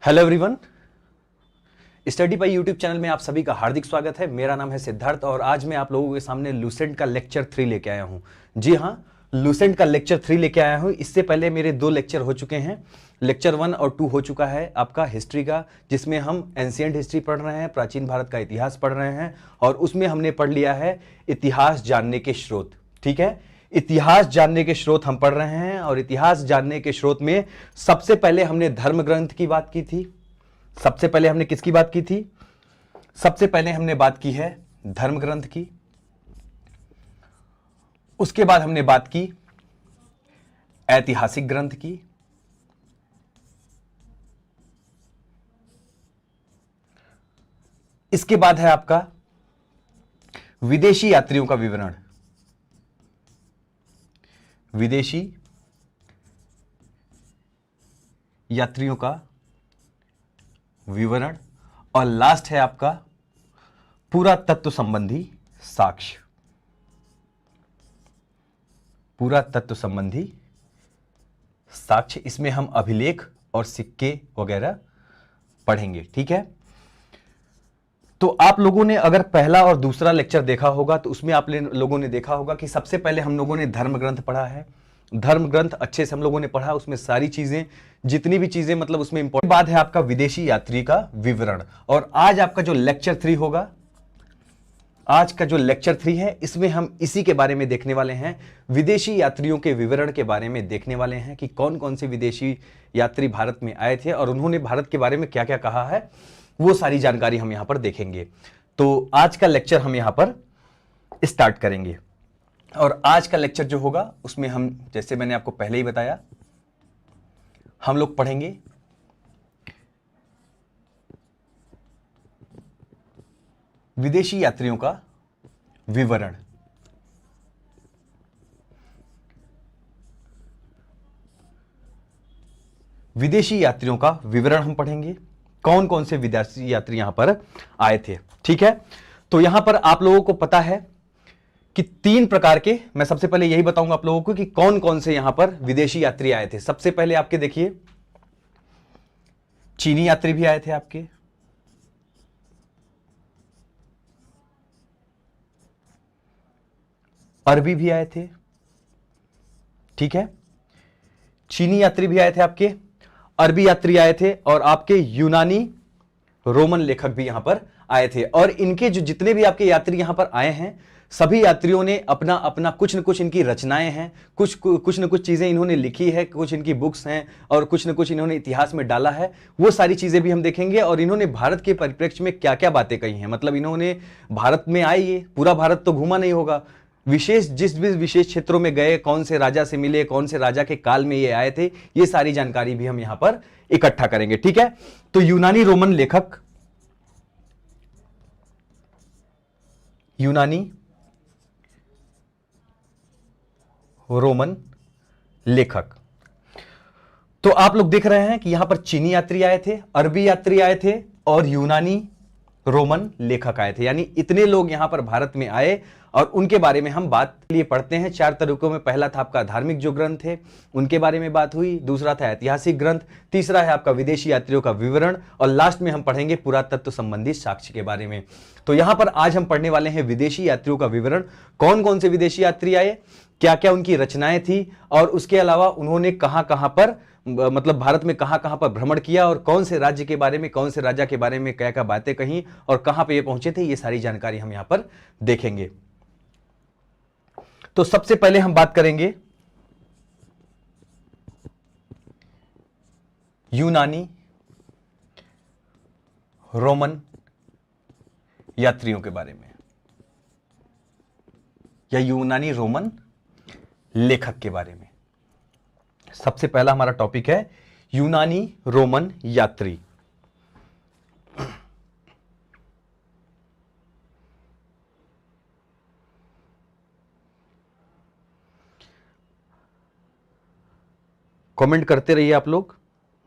Hello everyone, study पाई YouTube channel में आप सभी का हार्दिक स्वागत है। मेरा नाम है सिद्धार्थ और आज मैं आप लोगों के सामने लूसेंट का लेक्चर 3 लेके आया हूं। जी हां, लूसेंट का लेक्चर 3 लेके आया हूं। इससे पहले मेरे 2 लेक्चर हो चुके हैं। लेक्चर 1 और 2 हो चुका है आपका हिस्ट्री का, जिसमें हम एंशिएंट हिस्ट्री पढ़ रहे हैं, प्राचीन भारत का इतिहास पढ़ रहे हैं और उसमें हमने पढ़ लिया है इतिहास जानने के स्रोत। ठीक है, इतिहास जानने के स्रोत हम पढ़ रहे हैं और इतिहास जानने के स्रोत में सबसे पहले हमने धर्म ग्रंथ की बात की थी। सबसे पहले हमने किसकी बात की थी? सबसे पहले हमने बात की है धर्म ग्रंथ की। उसके बाद हमने बात की ऐतिहासिक ग्रंथ की। इसके बाद है आपका विदेशी यात्रियों का विवरण। विदेशी यात्रियों का विवरण और लास्ट है आपका पुरातत्व संबंधी साक्ष्य। पुरातत्व संबंधी साक्ष्य, इसमें हम अभिलेख और सिक्के वगैरह पढ़ेंगे। ठीक है, तो आप लोगों ने अगर पहला और दूसरा लेक्चर देखा होगा तो उसमें आप लोगों ने देखा होगा कि सबसे पहले हम लोगों ने धर्म ग्रंथ पढ़ा है। धर्म ग्रंथ अच्छे से हम लोगों ने पढ़ा, उसमें सारी चीजें, जितनी भी चीजें मतलब उसमें इंपॉर्टेंट बात है आपका विदेशी यात्री का विवरण। और आज आपका जो लेक्चर 3 होगा, आज का जो लेक्चर 3 है, इसमें हम इसी के बारे में देखने वाले हैं। विदेशी यात्रियों के विवरण के बारे में देखने वाले हैं कि कौन कौन से विदेशी यात्री भारत में आए थे और उन्होंने भारत के बारे में क्या क्या कहा है, वो सारी जानकारी हम यहां पर देखेंगे। तो आज का लेक्चर हम यहां पर स्टार्ट करेंगे और आज का लेक्चर जो होगा उसमें हम, जैसे मैंने आपको पहले ही बताया, हम लोग पढ़ेंगे विदेशी यात्रियों का विवरण। विदेशी यात्रियों का विवरण हम पढ़ेंगे, कौन कौन से विदेशी यात्री यहां पर आए थे। ठीक है, तो यहां पर आप लोगों को पता है कि 3 प्रकार के, मैं सबसे पहले यही बताऊंगा आप लोगों को कि कौन कौन से यहां पर विदेशी यात्री आए थे। सबसे पहले आपके देखिए, चीनी यात्री भी आए थे आपके, अरबी भी आए थे। ठीक है, चीनी यात्री भी आए थे आपके, अरबी यात्री आए थे और आपके यूनानी रोमन लेखक भी यहां पर आए थे। और इनके जो जितने भी आपके यात्री यहां पर आए हैं, सभी यात्रियों ने अपना अपना कुछ न कुछ इनकी रचनाएं हैं, कुछ न कुछ चीजें इन्होंने लिखी है, कुछ इनकी बुक्स हैं और कुछ न कुछ इन्होंने इतिहास में डाला है। वो सारी चीजें भी हम देखेंगे और इन्होंने भारत के परिप्रेक्ष्य में क्या क्या बातें कही हैं। मतलब इन्होंने भारत में आए, ये पूरा भारत तो घूमा नहीं होगा, विशेष जिस भी विशेष क्षेत्रों में गए, कौन से राजा से मिले, कौन से राजा के काल में ये आए थे, ये सारी जानकारी भी हम यहां पर इकट्ठा करेंगे। ठीक है, तो यूनानी रोमन लेखक, यूनानी रोमन लेखक, तो आप लोग देख रहे हैं कि यहां पर चीनी यात्री आए थे, अरबी यात्री आए थे और यूनानी रोमन लेखक आए थे। यानी इतने लोग यहां पर भारत में आए और उनके बारे में हम बात लिए पढ़ते हैं 4 तरीकों में। पहला था आपका धार्मिक जो ग्रंथ थे उनके बारे में बात हुई, दूसरा था ऐतिहासिक ग्रंथ, तीसरा है आपका विदेशी यात्रियों का विवरण और लास्ट में हम पढ़ेंगे पुरातत्व संबंधी साक्ष्य के बारे में। तो यहां पर आज हम पढ़ने वाले हैं विदेशी यात्रियों का विवरण, कौन कौन से विदेशी यात्री आए, क्या क्या उनकी रचनाएं थी और उसके अलावा उन्होंने कहां कहां पर, मतलब भारत में कहां कहां पर भ्रमण किया और कौन से राज्य के बारे में, कौन से राजा के बारे में क्या क्या बातें कही और कहां पे ये पहुंचे थे, ये सारी जानकारी हम यहां पर देखेंगे। तो सबसे पहले हम बात करेंगे यूनानी रोमन यात्रियों के बारे में या यूनानी रोमन लेखक के बारे में। सबसे पहला हमारा टॉपिक है यूनानी रोमन यात्री। कमेंट करते रहिए आप लोग,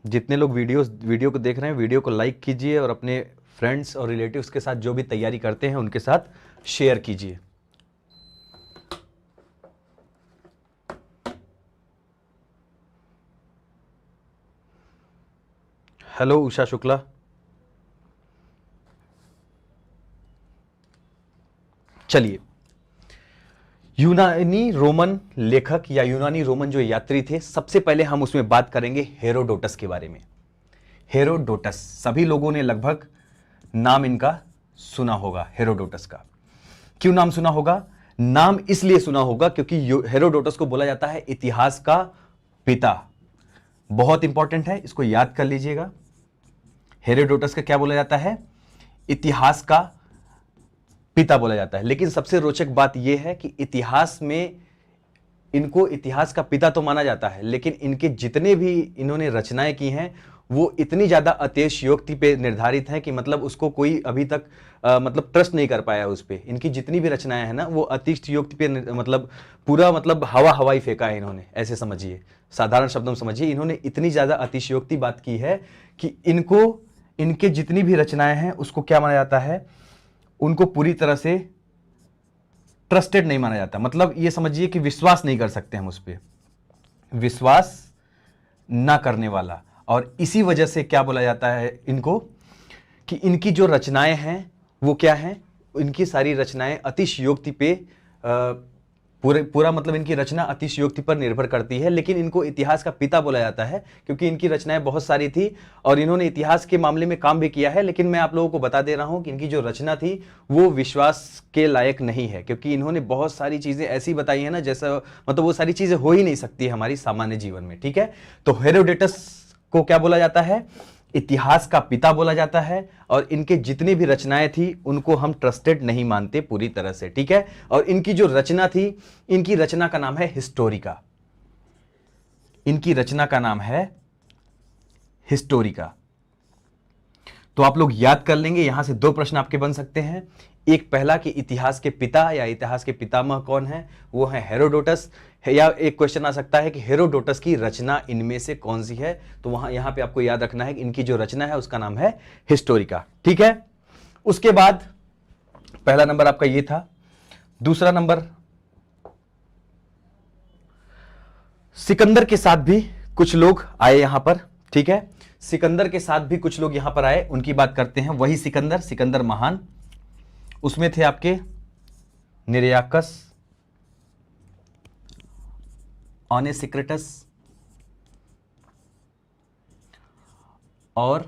जितने लोग वीडियो को देख रहे हैं, वीडियो को लाइक कीजिए और अपने फ्रेंड्स और रिलेटिव्स के साथ जो भी तैयारी करते हैं उनके साथ शेयर कीजिए। हेलो उषा शुक्ला। चलिए, यूनानी रोमन लेखक या यूनानी रोमन जो यात्री थे, सबसे पहले हम उसमें बात करेंगे हेरोडोटस के बारे में। हेरोडोटस, सभी लोगों ने लगभग नाम इनका सुना होगा, हेरोडोटस का। क्यों नाम सुना होगा? नाम इसलिए सुना होगा क्योंकि हेरोडोटस को बोला जाता है इतिहास का पिता। बहुत इंपॉर्टेंट है, इसको याद कर लीजिएगा। हेरोडोटस का क्या बोला जाता है? इतिहास का पिता बोला जाता है। लेकिन सबसे रोचक बात यह है कि इतिहास में इनको इतिहास का पिता तो माना जाता है, लेकिन इनके जितने भी इन्होंने रचनाएं की हैं वो इतनी ज्यादा अतिशयोक्ति पे निर्धारित है कि मतलब उसको कोई अभी तक मतलब ट्रस्ट नहीं कर पाया उस पे। इनकी जितनी भी रचनाएं हैं ना वो अतिशयोक्ति पे मतलब पूरा मतलब हवाई फेंका है इन्होंने, ऐसे समझिए, साधारण शब्दों में समझिए। इन्होंने इतनी ज्यादा अतिशयोक्ति बात की है कि इनके जितनी भी रचनाएं हैं उसको क्या माना जाता है, उनको पूरी तरह से ट्रस्टेड नहीं माना जाता। मतलब ये समझिए कि विश्वास नहीं कर सकते हम उस पर, विश्वास ना करने वाला। और इसी वजह से क्या बोला जाता है इनको कि इनकी जो रचनाएं हैं वो क्या हैं, इनकी सारी रचनाएं अतिशयोक्ति पे पूरा मतलब इनकी रचना अतिशयोक्ति पर निर्भर करती है। लेकिन इनको इतिहास का पिता बोला जाता है क्योंकि इनकी रचनाएं बहुत सारी थी और इन्होंने इतिहास के मामले में काम भी किया है। लेकिन मैं आप लोगों को बता दे रहा हूं कि इनकी जो रचना थी वो विश्वास के लायक नहीं है, क्योंकि इन्होंने बहुत सारी चीजें ऐसी बताई है ना, जैसा मतलब वो सारी चीजें हो ही नहीं सकती हमारी सामान्य जीवन में। ठीक है, तो हेरोडोटस को क्या बोला जाता है? इतिहास का पिता बोला जाता है। और इनके जितनी भी रचनाएं थी उनको हम ट्रस्टेड नहीं मानते पूरी तरह से। ठीक है, और इनकी जो रचना थी, इनकी रचना का नाम है हिस्टोरिका। इनकी रचना का नाम है हिस्टोरिका। तो आप लोग याद कर लेंगे, यहां से दो प्रश्न आपके बन सकते हैं। एक पहला कि इतिहास के पिता या इतिहास के पितामह कौन है, वो है हेरोडोटस। या एक क्वेश्चन आ सकता है कि हेरोडोटस की रचना इनमें से कौन सी है। तो यहां पे आपको याद रखना है कि इनकी जो रचना है उसका नाम है हिस्टोरिका। ठीक है, उसके बाद पहला नंबर आपका ये था। दूसरा नंबर, सिकंदर के साथ भी कुछ लोग आए यहां पर। ठीक है, सिकंदर के साथ भी कुछ लोग यहां पर आए, उनकी बात करते हैं। वही सिकंदर महान, उसमें थे आपके निरयाकस, ओनेसिक्रिटस और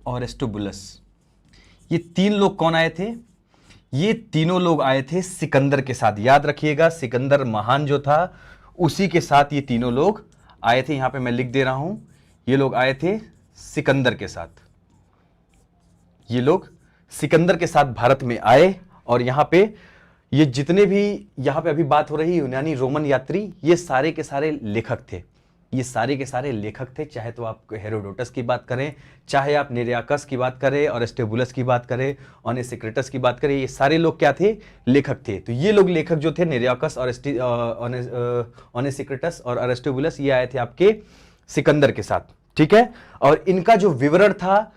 ओरेस्टोबुलस। ये तीन लोग कौन आए थे? ये तीनों लोग आए थे सिकंदर के साथ। याद रखिएगा, सिकंदर महान जो था उसी के साथ ये तीनों लोग आए थे। यहां पे मैं लिख दे रहा हूं, ये लोग आए थे सिकंदर के साथ। ये लोग सिकंदर के साथ भारत में आए और यहां पे ये जितने भी यहां पे अभी बात हो रही यूनानी रोमन यात्री, ये सारे के सारे लेखक थे। ये सारे के सारे लेखक थे, चाहे तो आप हेरोडोटस की बात करें, चाहे आप निरयाकस की बात करें, और एस्टेबुलस की बात करें, ओनेसिक्रिटस की बात करें, ये सारे लोग क्या थे? लेखक थे। तो ये लोग लेखक जो थे, निरयाकस और ओनेसिक्रिटस और अरिस्टोबुलस, ये आए थे आपके सिकंदर के साथ। ठीक है, और इनका जो विवरण था,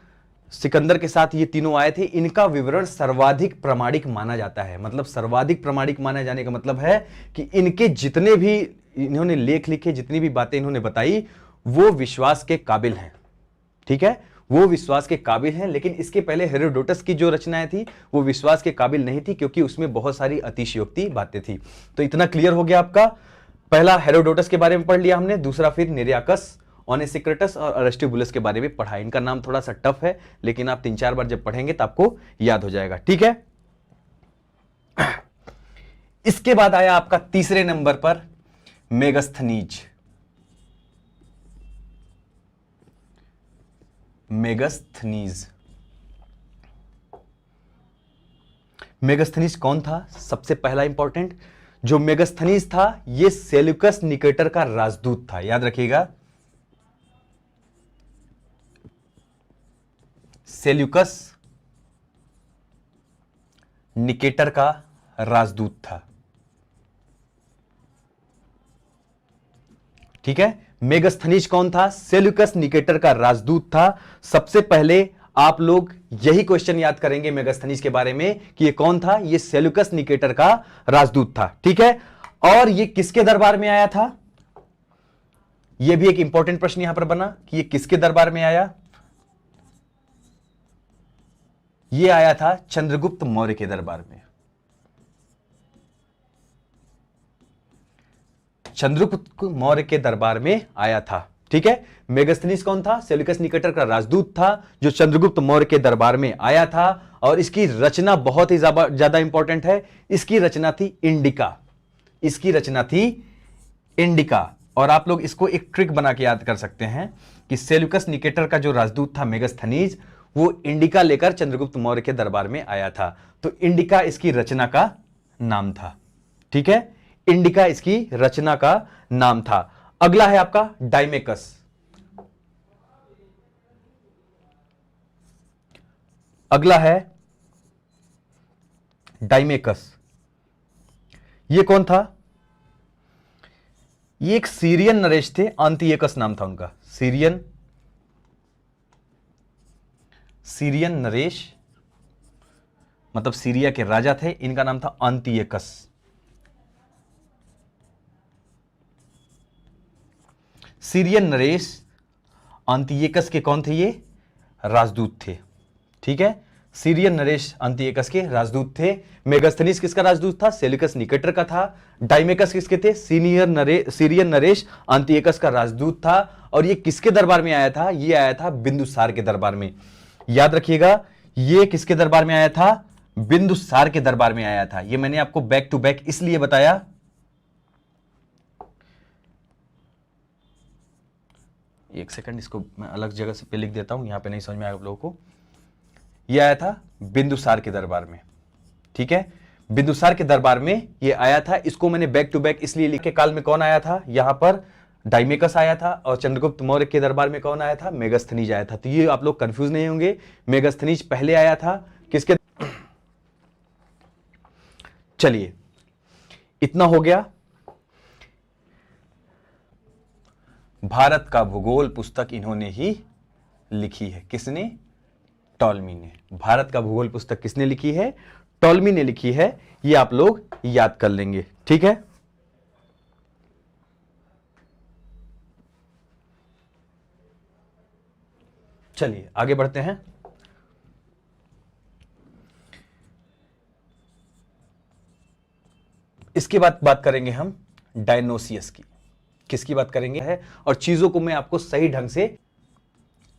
सिकंदर के साथ ये तीनों आए थे, इनका विवरण सर्वाधिक प्रामाणिक माना जाता है। मतलब सर्वाधिक प्रामाणिक माने जाने का मतलब है कि इनके जितने भी इन्होंने लेख लिखे, जितनी भी बातें इन्होंने बताई, वो विश्वास के काबिल हैं। ठीक है, वो विश्वास के काबिल हैं। लेकिन इसके पहले हेरोडोटस की जो रचनाएं थी वो विश्वास के काबिल नहीं थी, क्योंकि उसमें बहुत सारी अतिशयोक्ति बातें थी। तो इतना क्लियर हो गया आपका। पहला हेरोडोटस के बारे में पढ़ लिया हमने, दूसरा फिर निरयाकस, ओनेसिक्रिटस और अरिस्टोबुलस के बारे में पढ़ा। इनका नाम थोड़ा सा टफ है, लेकिन आप 3-4 बार जब पढ़ेंगे तो आपको याद हो जाएगा। ठीक है, इसके बाद आया आपका तीसरे नंबर पर मेगस्थनीज। मेगस्थनीज कौन था? सबसे पहला इंपॉर्टेंट जो मेगस्थनीज था, यह सेल्यूकस निकेटर का राजदूत था। याद रखिएगा, सेल्यूकस निकेटर का राजदूत था। ठीक है, मेगस्थनीज कौन था? सेल्यूकस निकेटर का राजदूत था। सबसे पहले आप लोग यही क्वेश्चन याद करेंगे मेगस्थनीज के बारे में कि ये कौन था? ये सेल्यूकस निकेटर का राजदूत था। ठीक है, और ये किसके दरबार में आया था? यह भी एक इंपॉर्टेंट प्रश्न यहां पर बना कि यह किसके दरबार में आया। यह आया था चंद्रगुप्त मौर्य के दरबार में। चंद्रगुप्त मौर्य के दरबार में आया था, ठीक है। मेगास्थनीज कौन था? सेल्यूकस निकेटर का राजदूत था जो चंद्रगुप्त मौर्य के दरबार में आया था, और इसकी रचना बहुत ही ज्यादा इंपॉर्टेंट है। इसकी रचना थी इंडिका। इसकी रचना थी इंडिका। और आप लोग इसको एक ट्रिक बना के याद कर सकते हैं कि सेल्यूकस निकेटर का जो राजदूत था मेगास्थनीज, वो इंडिका लेकर चंद्रगुप्त मौर्य के दरबार में आया था। तो इंडिका इसकी रचना का नाम था, ठीक है। इंडिका इसकी रचना का नाम था। अगला है आपका डाइमेकस। अगला है डाइमेकस। ये कौन था? ये एक सीरियन नरेश थे, अंतियकस नाम था उनका। सीरियन नरेश, मतलब सीरिया के राजा थे। इनका नाम था अंतियकस। सीरियन नरेश अंतियकस के कौन थे? ये राजदूत थे, ठीक है। सीरियन नरेश अंतियकस के राजदूत थे। मेगास्थनीज किसका राजदूत था? सेल्यूकस निकेटर का था। डाइमेकस किसके थे? सीरियन नरेश अंतियकस का राजदूत था। और ये किसके दरबार में आया था? ये आया था बिंदुसार के दरबार में। याद रखिएगा, ये किसके दरबार में आया था? बिंदुसार के दरबार में आया था। ये मैंने आपको बैक टू बैक इसलिए बताया, एक सेकंड, इसको मैं अलग जगह से पे लिख देता हूं, यहां पे नहीं समझ में आएगा आप लोगों को। यह आया था बिंदुसार के दरबार में, ठीक है। बिंदुसार के दरबार में यह आया था। इसको मैंने बैक टू बैक इसलिए लिखे। काल में कौन आया था? यहां पर डाइमेकस आया था। और चंद्रगुप्त मौर्य के दरबार में कौन आया था? मेगास्थनीज आया था। तो ये आप लोग कंफ्यूज नहीं होंगे, मेगास्थनीज पहले आया था किसके। चलिए, इतना हो गया। भारत का भूगोल पुस्तक इन्होंने ही लिखी है। किसने? टॉलमी ने। भारत का भूगोल पुस्तक किसने लिखी है? टॉलमी ने लिखी है। ये आप लोग याद कर लेंगे, ठीक है। चलिए आगे बढ़ते हैं। इसके बाद बात करेंगे हम डायनोसियस की। किसकी बात करेंगे है? और चीजों को मैं आपको सही ढंग से,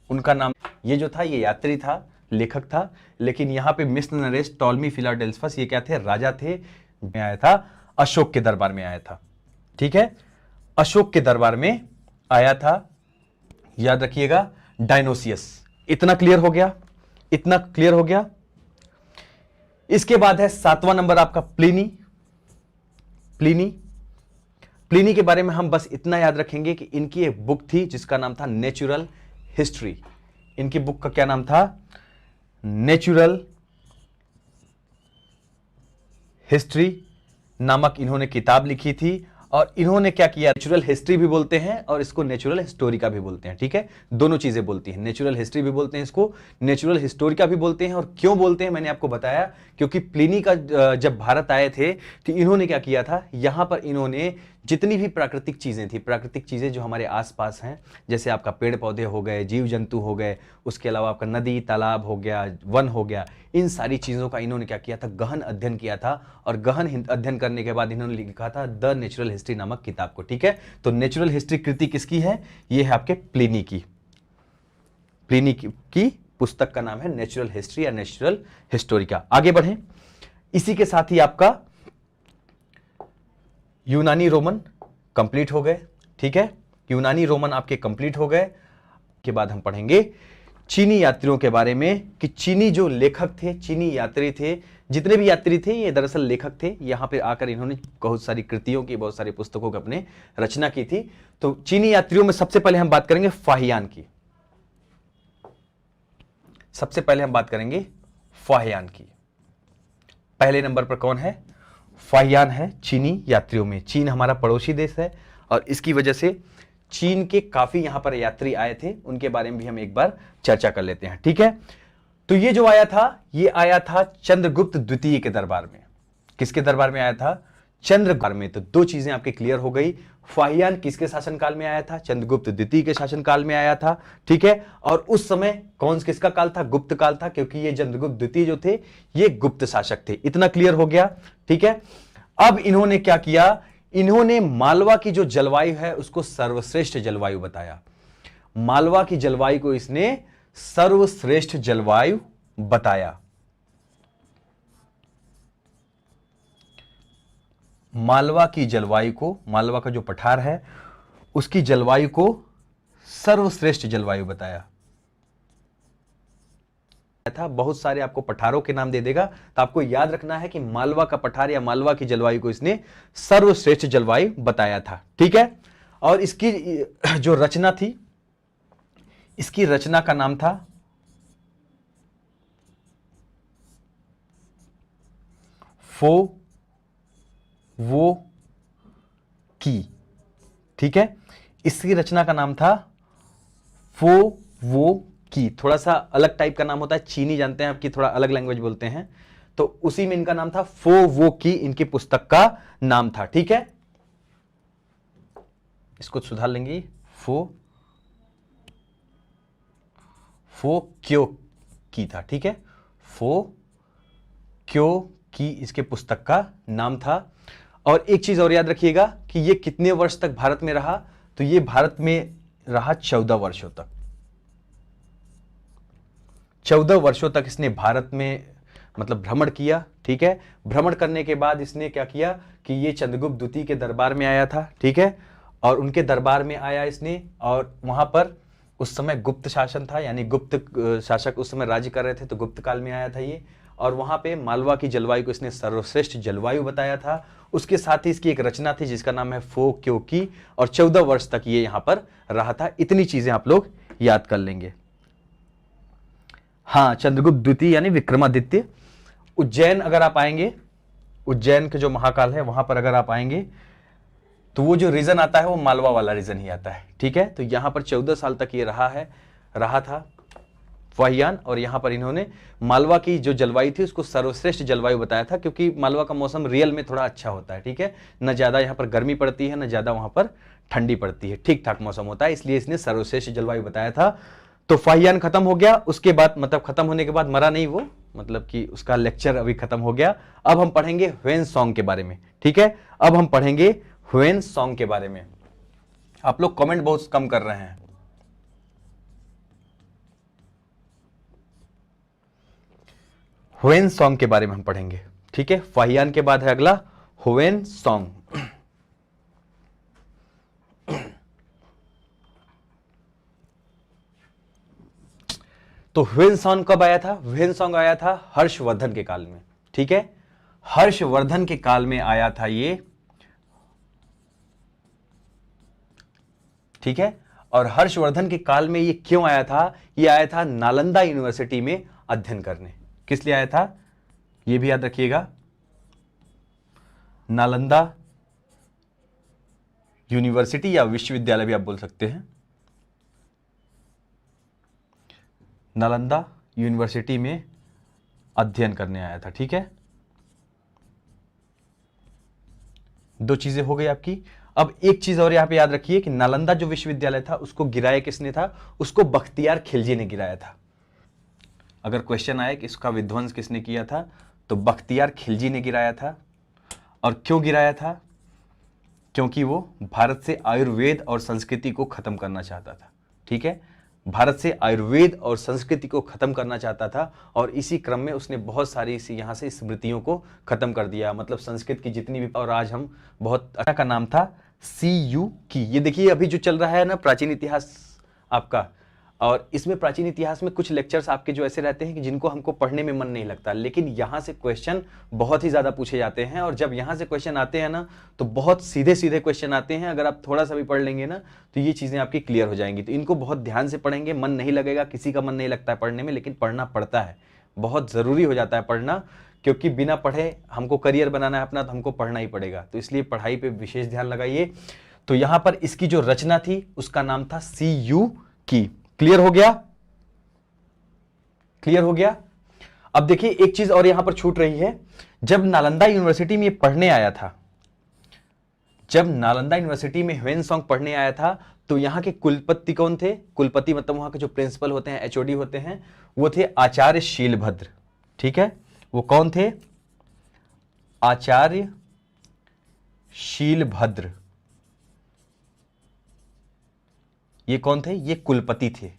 उनका नाम, ये जो था ये यात्री था, लेखक था, लेकिन यहां पे मिस्र नरेश टॉलमी फिलाडेल्फस ये क्या थे? राजा थे। में आया था अशोक के दरबार में आया था, ठीक है। अशोक के दरबार में आया था। याद रखिएगा डायनोसियस। इतना क्लियर हो गया? इतना क्लियर हो गया। इसके बाद है 7वां नंबर आपका प्लिनी। प्लिनी के बारे में हम बस इतना याद रखेंगे कि इनकी एक बुक थी जिसका नाम था नेचुरल हिस्ट्री। इनकी बुक का क्या नाम था? नेचुरल हिस्ट्री नामक इन्होंने किताब लिखी थी। और इन्होंने क्या किया? नेचुरल हिस्ट्री भी बोलते हैं और इसको नेचुरल हिस्टोरिका भी बोलते हैं, ठीक है। दोनों चीजें बोलती हैं, नेचुरल हिस्ट्री भी बोलते हैं, इसको नेचुरल हिस्टोरिका भी बोलते हैं। और क्यों बोलते हैं मैंने आपको बताया, क्योंकि प्लिनी का जब भारत आए थे तो इन्होंने क्या किया था, यहां पर इन्होंने जितनी भी प्राकृतिक चीजें थी, प्राकृतिक चीजें जो हमारे आसपास हैं, जैसे आपका पेड़ पौधे हो गए, जीव जंतु हो गए, उसके अलावा आपका नदी तालाब हो गया, वन हो गया, इन सारी चीजों का इन्होंने क्या किया था? गहन अध्ययन किया था। और गहन अध्ययन करने के बाद इन्होंने लिखा था द नेचुरल हिस्ट्री नामक किताब को, ठीक है। तो नेचुरल हिस्ट्री कृति किसकी है? ये है आपके प्लिनी की। प्लिनी की पुस्तक का नाम है नेचुरल हिस्ट्री या नेचुरल हिस्टोरिका। आगे बढ़ें। इसी के साथ ही आपका यूनानी रोमन कंप्लीट हो गए, ठीक है। यूनानी रोमन आपके कंप्लीट हो गए के बाद हम पढ़ेंगे चीनी यात्रियों के बारे में, कि चीनी जो लेखक थे, चीनी यात्री थे, जितने भी यात्री थे ये दरअसल लेखक थे। यहां पे आकर इन्होंने बहुत सारी कृतियों की, बहुत सारी पुस्तकों की अपने रचना की थी। तो चीनी यात्रियों में सबसे पहले हम बात करेंगे फाहियान की। सबसे पहले हम बात करेंगे फाहियान की। पहले नंबर पर कौन है? फाहियान है चीनी यात्रियों में। चीन हमारा पड़ोसी देश है और इसकी वजह से चीन के काफी यहां पर यात्री आए थे, उनके बारे में भी हम एक बार चर्चा कर लेते हैं, ठीक है। तो ये जो आया था, ये आया था चंद्रगुप्त द्वितीय के दरबार में। किसके दरबार में आया था? चंद्रगुप्त में। तो दो चीजें आपके क्लियर हो गई, फाहियान किसके शासनकाल में आया था? चंद्रगुप्त द्वितीय के शासनकाल में आया था, ठीक है। और उस समय किसका काल था? गुप्त काल था, क्योंकि ये चंद्रगुप्त द्वितीय जो थे ये गुप्त शासक थे। इतना क्लियर हो गया, ठीक है। अब इन्होंने क्या किया, इन्होंने मालवा की जो जलवायु है उसको सर्वश्रेष्ठ जलवायु बताया। मालवा की जलवायु को इसने सर्वश्रेष्ठ जलवायु बताया। मालवा की जलवायु को, मालवा का जो पठार है उसकी जलवायु को सर्वश्रेष्ठ जलवायु बताया था। बहुत सारे आपको पठारों के नाम दे देगा, तो आपको याद रखना है कि मालवा का पठार या मालवा की जलवायु को इसने सर्वश्रेष्ठ जलवायु बताया था, ठीक है। और इसकी जो रचना थी, इसकी रचना का नाम था फो वो की, ठीक है। इसकी रचना का नाम था फो वो की। थोड़ा सा अलग टाइप का नाम होता है, चीनी जानते हैं आपकी, थोड़ा अलग लैंग्वेज बोलते हैं, तो उसी में इनका नाम था फो वो की, इनकी पुस्तक का नाम था, ठीक है। इसको सुधार लेंगे, फो क्यों की था, ठीक है। फो क्यों की इसके पुस्तक का नाम था। और एक चीज और याद रखिएगा कि ये कितने वर्ष तक भारत में रहा, तो ये भारत में रहा 14 वर्षों तक। 14 वर्षों तक इसने भारत में मतलब भ्रमण किया, ठीक है। भ्रमण करने के बाद इसने क्या किया कि ये चंद्रगुप्त द्वितीय के दरबार में आया था, ठीक है। और उनके दरबार में आया इसने, और वहां पर उस समय गुप्त शासन था, यानी गुप्त शासक उस समय राज्य कर रहे थे, तो गुप्त काल में आया था ये। और वहां पे मालवा की जलवायु को इसने सर्वश्रेष्ठ जलवायु बताया था। उसके साथ ही इसकी एक रचना थी जिसका नाम है फो क्यों की, और 14 वर्ष तक ये यहां पर रहा था। इतनी चीजें आप लोग याद कर लेंगे। हाँ, चंद्रगुप्त द्वितीय यानी विक्रमादित्य। उज्जैन अगर आप आएंगे, उज्जैन के जो महाकाल है वहां पर अगर आप आएंगे तो वो जो रीजन आता है वो मालवा वाला रीजन ही आता है, ठीक है। तो यहां पर 14 साल तक ये रहा था फाहियान, और यहां पर इन्होंने मालवा की जो जलवायु थी उसको सर्वश्रेष्ठ जलवायु बताया था, क्योंकि मालवा का मौसम रियल में थोड़ा अच्छा होता है, ठीक है। न ज्यादा यहां पर गर्मी पड़ती है, न ज्यादा वहां पर ठंडी पड़ती है, ठीक ठाक मौसम होता है, इसलिए इसने सर्वश्रेष्ठ जलवायु बताया था। तो फाहियान खत्म हो गया। उसके बाद मतलब खत्म होने के बाद मरा नहीं वो, मतलब कि उसका लेक्चर अभी खत्म हो गया। अब हम पढ़ेंगे ह्वेनसांग के बारे में, ठीक है। अब हम पढ़ेंगे ह्वेनसांग के बारे में। आप लोग कमेंट बहुत कम कर रहे हैं। ह्वेनसांग के बारे में हम पढ़ेंगे, ठीक है। फाहियान के बाद है अगला ह्वेनसांग। तो ह्वेनसांग कब आया था? ह्वेनसांग आया था हर्षवर्धन के काल में, ठीक है। हर्षवर्धन के काल में आया था ये, ठीक है। और हर्षवर्धन के काल में ये क्यों आया था? ये आया था नालंदा यूनिवर्सिटी में अध्ययन करने। किस लिए आया था ये भी याद रखिएगा, नालंदा यूनिवर्सिटी या विश्वविद्यालय भी आप बोल सकते हैं, नालंदा यूनिवर्सिटी में अध्ययन करने आया था, ठीक है। दो चीजें हो गई आपकी। अब एक चीज और यहां पे याद रखिए कि नालंदा जो विश्वविद्यालय था उसको गिराया किसने था? उसको बख्तियार खिलजी ने गिराया था। अगर क्वेश्चन आए कि इसका विध्वंस किसने किया था, तो बख्तियार खिलजी ने गिराया था। और क्यों गिराया था? क्योंकि वो भारत से आयुर्वेद और संस्कृति को खत्म करना चाहता था, ठीक है। भारत से आयुर्वेद और संस्कृति को खत्म करना चाहता था, और इसी क्रम में उसने बहुत सारी यहाँ से स्मृतियों को खत्म कर दिया, मतलब संस्कृत की जितनी भी। और आज हम बहुत अच्छा का नाम था CU की। ये देखिए अभी जो चल रहा है ना प्राचीन इतिहास आपका, और इसमें प्राचीन इतिहास में कुछ लेक्चर्स आपके जो ऐसे रहते हैं कि जिनको हमको पढ़ने में मन नहीं लगता, लेकिन यहाँ से क्वेश्चन बहुत ही ज़्यादा पूछे जाते हैं। और जब यहाँ से क्वेश्चन आते हैं ना तो बहुत सीधे सीधे क्वेश्चन आते हैं। अगर आप थोड़ा सा भी पढ़ लेंगे ना तो ये चीज़ें आपकी क्लियर हो जाएंगी। तो इनको बहुत ध्यान से पढ़ेंगे, मन नहीं लगेगा, किसी का मन नहीं लगता है पढ़ने में, लेकिन पढ़ना पड़ता है, बहुत ज़रूरी हो जाता है पढ़ना, क्योंकि बिना पढ़े हमको करियर बनाना है अपना, तो हमको पढ़ना ही पड़ेगा। तो इसलिए पढ़ाई पर विशेष ध्यान लगाइए। तो यहाँ पर इसकी जो रचना थी उसका नाम था CU की। क्लियर हो गया? क्लियर हो गया? अब देखिए एक चीज और यहां पर छूट रही है। जब नालंदा यूनिवर्सिटी में पढ़ने आया था जब नालंदा यूनिवर्सिटी में ह्वेनसांग पढ़ने आया था तो यहाँ के कुलपति कौन थे? कुलपति मतलब वहाँ के जो प्रिंसिपल होते हैं, एचओडी होते हैं, वो थे आचार्य शीलभद्र। ठीक है, वो कौन थे? आचार्य शीलभद्र। ये कौन थे? ये कुलपति थे।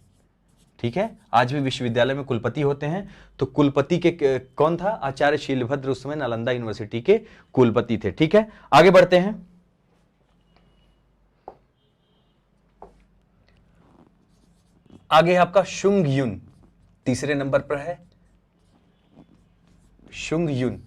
ठीक है, आज भी विश्वविद्यालय में कुलपति होते हैं, तो कुलपति के कौन था? आचार्य शीलभद्र उस समय नालंदा यूनिवर्सिटी के कुलपति थे। ठीक है, आगे बढ़ते हैं। आगे आपका शुंग युन तीसरे नंबर पर है। शुंग युन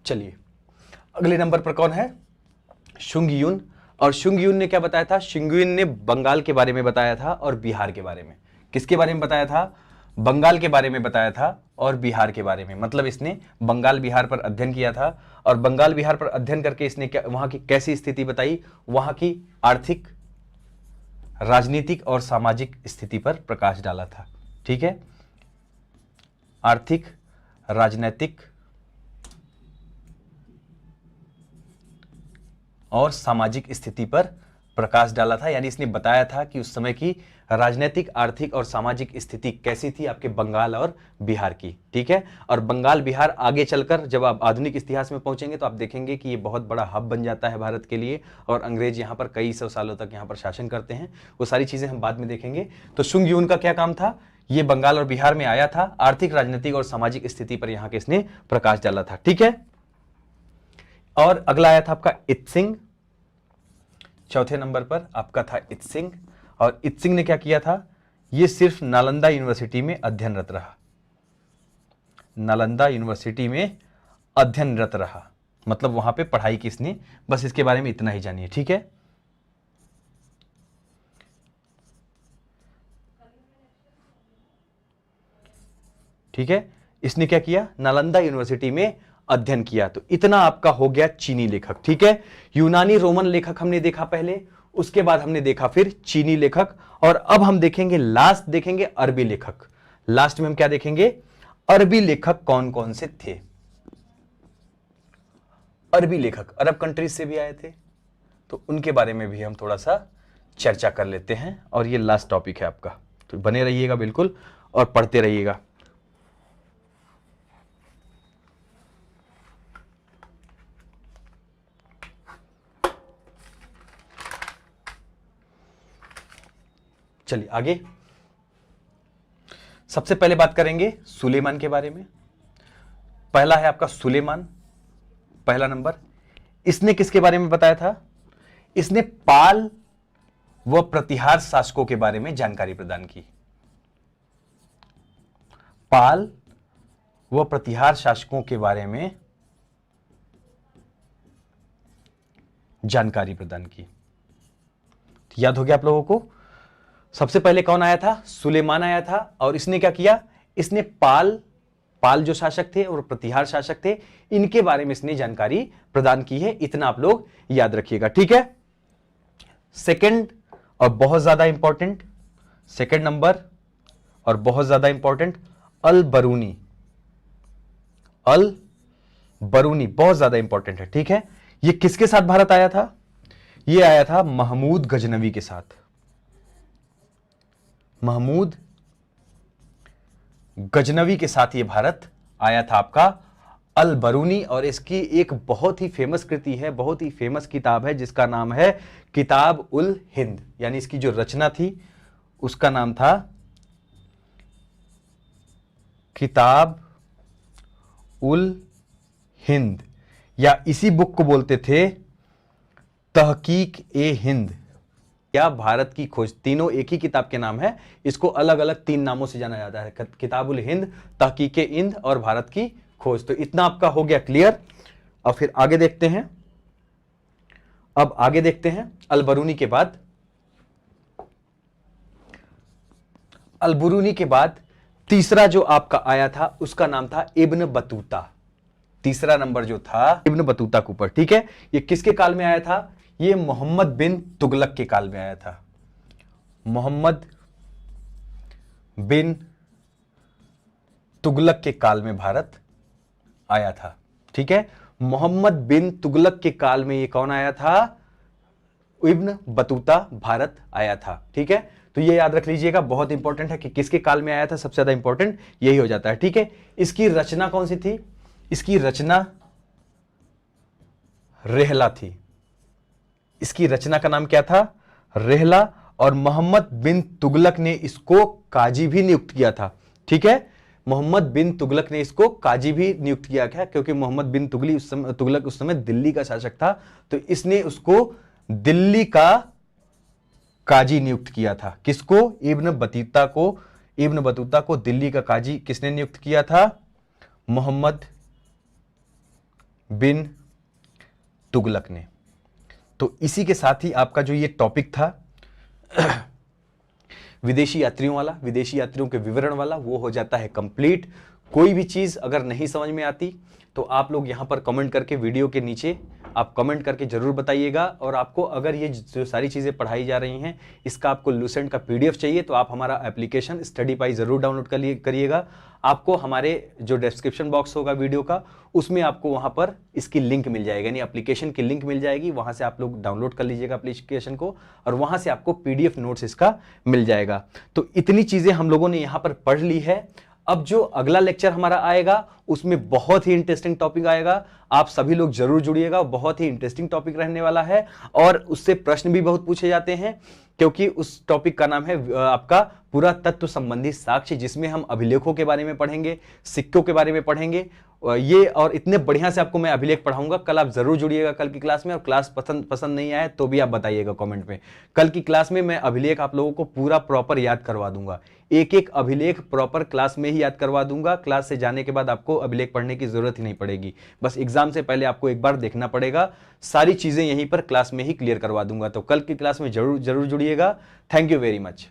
चलिए अगले नंबर पर कौन है? शुंग युन। और शुंग युन ने क्या बताया था? शुंग युन ने बंगाल के बारे में बताया था और बिहार के बारे में। किसके बारे में बताया था? बंगाल के बारे में बताया था और बिहार के बारे में। मतलब इसने बंगाल बिहार पर अध्ययन किया था और बंगाल बिहार पर अध्ययन करके इसने क्या वहां की कैसी स्थिति बताई? वहां की आर्थिक, राजनीतिक और सामाजिक स्थिति पर प्रकाश डाला था। ठीक है, आर्थिक, राजनीतिक और सामाजिक स्थिति पर प्रकाश डाला था। यानी इसने बताया था कि उस समय की राजनीतिक, आर्थिक और सामाजिक स्थिति कैसी थी आपके बंगाल और बिहार की। ठीक है, और बंगाल बिहार आगे चलकर जब आप आधुनिक इतिहास में पहुंचेंगे तो आप देखेंगे कि ये बहुत बड़ा हब बन जाता है भारत के लिए और अंग्रेज यहाँ पर कई सौ सालों तक यहाँ पर शासन करते हैं। वो सारी चीजें हम बाद में देखेंगे। तो शुंग युन का क्या काम था? ये बंगाल और बिहार में आया था, आर्थिक, राजनीतिक और सामाजिक स्थिति पर यहाँ के इसने प्रकाश डाला था। ठीक है, और अगला आया था आपका इत्सिंग। चौथे नंबर पर आपका था इत्सिंग। और इत्सिंग ने क्या किया था? ये सिर्फ नालंदा यूनिवर्सिटी में अध्ययनरत रहा। नालंदा यूनिवर्सिटी में अध्ययनरत रहा, मतलब वहां पे पढ़ाई की इसने। बस इसके बारे में इतना ही जानिए। ठीक है, ठीक है, इसने क्या किया? नालंदा यूनिवर्सिटी में अध्ययन किया। तो इतना आपका हो गया चीनी लेखक। ठीक है, यूनानी रोमन लेखक हमने देखा पहले, उसके बाद हमने देखा फिर चीनी लेखक, और अब हम देखेंगे लास्ट देखेंगे अरबी लेखक। लास्ट में हम क्या देखेंगे? अरबी लेखक कौन कौन से थे। अरबी लेखक अरब कंट्रीज से भी आए थे, तो उनके बारे में भी हम थोड़ा सा चर्चा कर लेते हैं। और ये लास्ट टॉपिक है आपका, तो बने रहिएगा बिल्कुल और पढ़ते रहिएगा। चलिए आगे, सबसे पहले बात करेंगे सुलेमान के बारे में। पहला है आपका सुलेमान, पहला नंबर। इसने किसके बारे में बताया था? इसने पाल व प्रतिहार शासकों के बारे में जानकारी प्रदान की। पाल व प्रतिहार शासकों के बारे में जानकारी प्रदान की। याद हो गया आप लोगों को? सबसे पहले कौन आया था? सुलेमान आया था। और इसने क्या किया? इसने पाल जो शासक थे और प्रतिहार शासक थे, इनके बारे में इसने जानकारी प्रदान की है। इतना आप लोग याद रखिएगा। ठीक है, सेकंड और बहुत ज्यादा इंपॉर्टेंट, सेकंड नंबर और बहुत ज्यादा इंपॉर्टेंट, अल बरूनी। अल बरूनी बहुत ज्यादा इंपॉर्टेंट है। ठीक है, ये किसके साथ भारत आया था? ये आया था महमूद गजनवी के साथ। महमूद गजनवी के साथ ये भारत आया था आपका अल बरूनी। और इसकी एक बहुत ही फेमस कृति है, बहुत ही फेमस किताब है, जिसका नाम है किताब उल हिंद। यानी इसकी जो रचना थी उसका नाम था किताब उल हिंद, या इसी बुक को बोलते थे तहकीक ए हिंद या भारत की खोज। तीनों एक ही किताब के नाम है, इसको अलग अलग तीन नामों से जाना जाता है, किताबुल हिंद, तहकीक ए हिंद और भारत की खोज। तो इतना आपका हो गया क्लियर। अब फिर आगे देखते हैं। अब आगे देखते हैं अल बरूनी के बाद। अल बरूनी के बाद तीसरा जो आपका आया था उसका नाम था इब्न बतूता। तीसरा नंबर जो था इब्न बतूता के ऊपर। ठीक है, ये किसके काल में आया था? ये मोहम्मद बिन तुगलक के काल में आया था। मोहम्मद बिन तुगलक के काल में भारत आया था। ठीक है, मोहम्मद बिन तुगलक के काल में ये कौन आया था? इब्न बतूता भारत आया था। ठीक है, तो ये याद रख लीजिएगा, बहुत इंपॉर्टेंट है कि किसके काल में आया था, सबसे ज्यादा इंपॉर्टेंट यही हो जाता है। ठीक है, इसकी रचना कौन सी थी? इसकी रचना रेहला थी। इसकी रचना का नाम क्या था? रेहला। और मोहम्मद बिन तुगलक ने इसको काजी भी नियुक्त किया था। ठीक है, मोहम्मद बिन तुगलक ने इसको काजी भी नियुक्त किया क्या? क्योंकि मोहम्मद बिन तुगलक उस समय दिल्ली का शासक था, तो इसने उसको दिल्ली का काजी नियुक्त किया था। किसको? इब्न बतूता को दिल्ली का काजी किसने नियुक्त किया था? मोहम्मद बिन तुगलक ने। तो इसी के साथ ही आपका जो ये टॉपिक था विदेशी यात्रियों वाला, विदेशी यात्रियों के विवरण वाला, वो हो जाता है कंप्लीट। कोई भी चीज अगर नहीं समझ में आती तो आप लोग यहां पर कमेंट करके, वीडियो के नीचे आप कमेंट करके जरूर बताइएगा। और आपको अगर ये जो सारी चीजें पढ़ाई जा रही हैं इसका आपको लूसेंट का पीडीएफ चाहिए तो आप हमारा एप्लीकेशन स्टडी पाई जरूर डाउनलोड करिएगा। आपको हमारे जो डिस्क्रिप्शन बॉक्स होगा वीडियो का, उसमें आपको वहां पर इसकी लिंक मिल जाएगी, यानी एप्लीकेशन की लिंक मिल जाएगी, वहां से आप लोग डाउनलोड कर लीजिएगा एप्लीकेशन को और वहां से आपको पीडीएफ नोट्स इसका मिल जाएगा। तो इतनी चीजें हम लोगों ने यहां पर पढ़ ली है। अब जो अगला लेक्चर हमारा आएगा उसमें बहुत ही इंटरेस्टिंग टॉपिक आएगा, आप सभी लोग जरूर जुड़िएगा, बहुत ही इंटरेस्टिंग टॉपिक रहने वाला है और उससे प्रश्न भी बहुत पूछे जाते हैं, क्योंकि उस टॉपिक का नाम है आपका पुरातत्व संबंधी साक्ष्य, जिसमें हम अभिलेखों के बारे में पढ़ेंगे, सिक्कों के बारे में पढ़ेंगे। ये और इतने बढ़िया से आपको मैं अभिलेख पढ़ाऊंगा। कल आप जरूर जुड़िएगा कल की क्लास में, और क्लास पसंद नहीं आए तो भी आप बताइएगा कमेंट में। कल की क्लास में मैं अभिलेख आप लोगों को पूरा प्रॉपर याद करवा दूंगा, एक एक अभिलेख प्रॉपर क्लास में ही याद करवा दूंगा। क्लास से जाने के बाद आपको अभिलेख पढ़ने की जरूरत ही नहीं पड़ेगी, बस एग्जाम से पहले आपको एक बार देखना पड़ेगा। सारी चीजें यहीं पर क्लास में ही क्लियर करवा दूंगा। तो कल की क्लास में जरूर जुड़िएगा। Thank you very much.